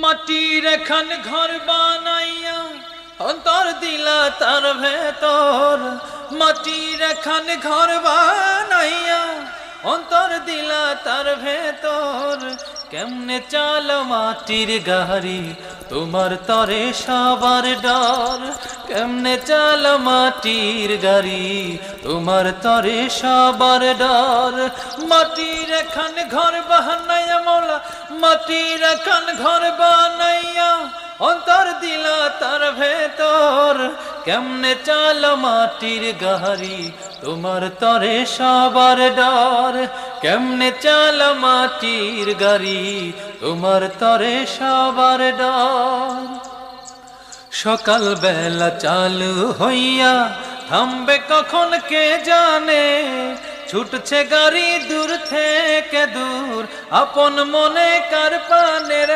মাটির এখান ঘর বানাইয়া অন্তর দিলা তার ভেতর, মাটির এখান ঘর বানাইয়া অন্তর দিলা তার ভেতর। কেমনে চাল মাটির গাড়ি তোমার তরে সবার ডর, কেমনে চাল মাটির গাড়ি তোমার তরে সবার ডর। মাটির এখান ঘর বানাইয়া মৌলা, মাটির এখান ঘর বানাইয়া অন্তর দিলা তার ভেতর। কেমনে চাল মাটির গাড়ি তোমার তরে সবার ডর, কেমনে চাল মাটির গাড়ি তোমার তরে সবার ডর। সকাল বেলা চালু হইয়া থামবে কখন কে জানে, ছুটছে গাড়ি দূর থেকে দূর আপন মনে কার পানের